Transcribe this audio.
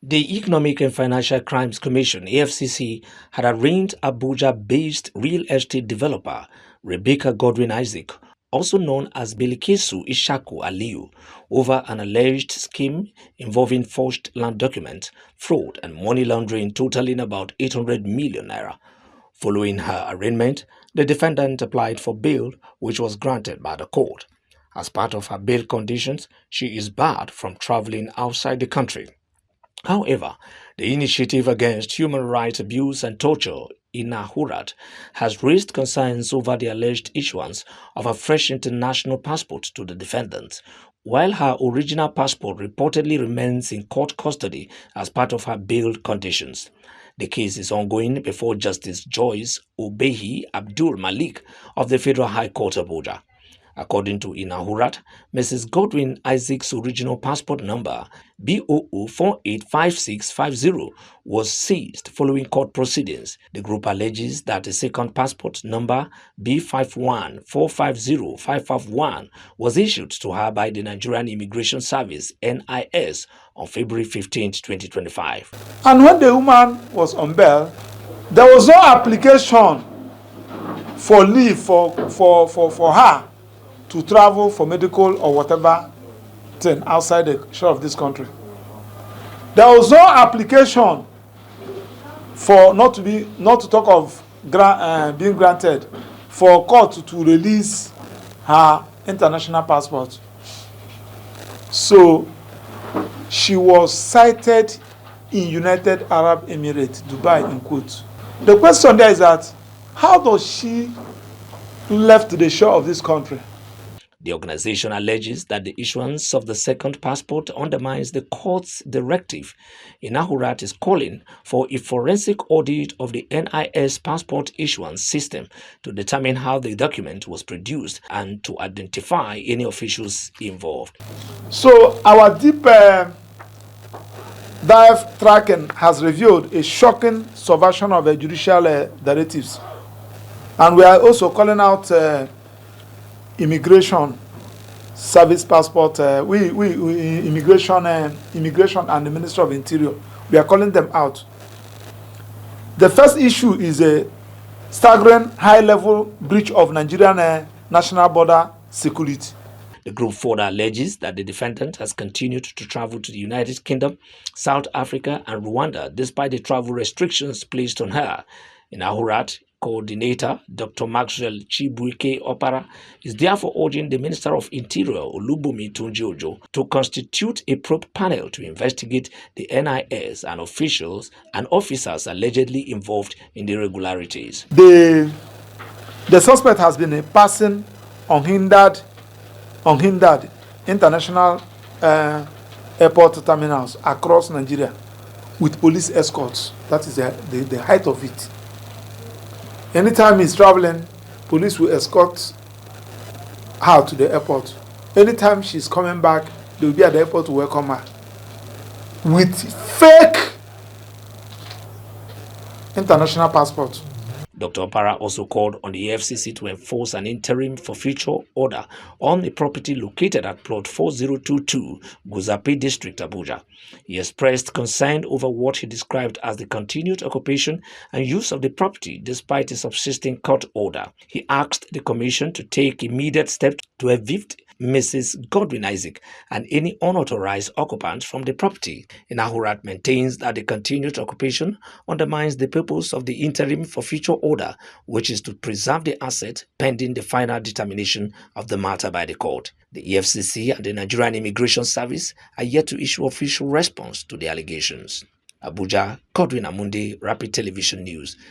The Economic and Financial Crimes Commission (EFCC) had arraigned Abuja-based real estate developer Rebecca Godwin Isaac, also known as Bilkisu Ishaku Aliyu, over an alleged scheme involving forged land documents, fraud, and money laundering totaling about 800 million naira. Following her arraignment, the defendant applied for bail, which was granted by the court. As part of her bail conditions, she is barred from traveling outside the country. However, the Initiative Against Human Rights Abuse and Torture, Inahurat, has raised concerns over the alleged issuance of a fresh international passport to the defendant, while her original passport reportedly remains in court custody as part of her bail conditions. The case is ongoing before Justice Joyce Obehi Abdul Malik of the Federal High Court Abuja. According to Inahurat, Mrs. Godwin Isaac's original passport number BOO485650 was seized following court proceedings. The group alleges that a second passport number B514505551 was issued to her by the Nigerian Immigration Service (NIS) on February 15, 2025. And when the woman was on bail, there was no application for leave for her to travel for medical or whatever thing outside the shore of this country. There was no application for not to talk of being granted for court to release her international passport. So she was cited in United Arab Emirates, Dubai in quotes. The question there is that how does she left the shore of this country? The organization alleges that the issuance of the second passport undermines the court's directive. Inahurat is calling for a forensic audit of the NIS passport issuance system to determine how the document was produced and to identify any officials involved. So our deep dive tracking has revealed a shocking subversion of the judicial directives. And we are also calling out immigration service passport, immigration and the Ministry of Interior. We are calling them out. The first issue is a staggering high-level breach of Nigerian national border security. The group further alleges that the defendant has continued to travel to the United Kingdom, South Africa, and Rwanda despite the travel restrictions placed on her. Inahurat coordinator Dr. Maxwell Chibuike Opara is therefore urging the Minister of Interior Olubunmi Tunji-Ojo to constitute a probe panel to investigate the NIS and officials and officers allegedly involved in the irregularities. The suspect has been passing unhindered international airport terminals across Nigeria with police escorts. That is the height of it. Anytime he's traveling, police will escort her to the airport. Anytime she's coming back, they will be at the airport to welcome her with fake international passports. Dr. Opara also called on the EFCC to enforce an interim for future order on the property located at plot 4022, Guzapi District, Abuja. He expressed concern over what he described as the continued occupation and use of the property despite a subsisting court order. He asked the commission to take immediate steps to evict Mrs. Godwin Isaac and any unauthorized occupants from the property. Inahurat maintains that the continued occupation undermines the purpose of the interim for future order, which is to preserve the asset pending the final determination of the matter by the court. The EFCC and the Nigerian Immigration Service are yet to issue official response to the allegations. Abuja, Godwin Amunde, Rapid Television News.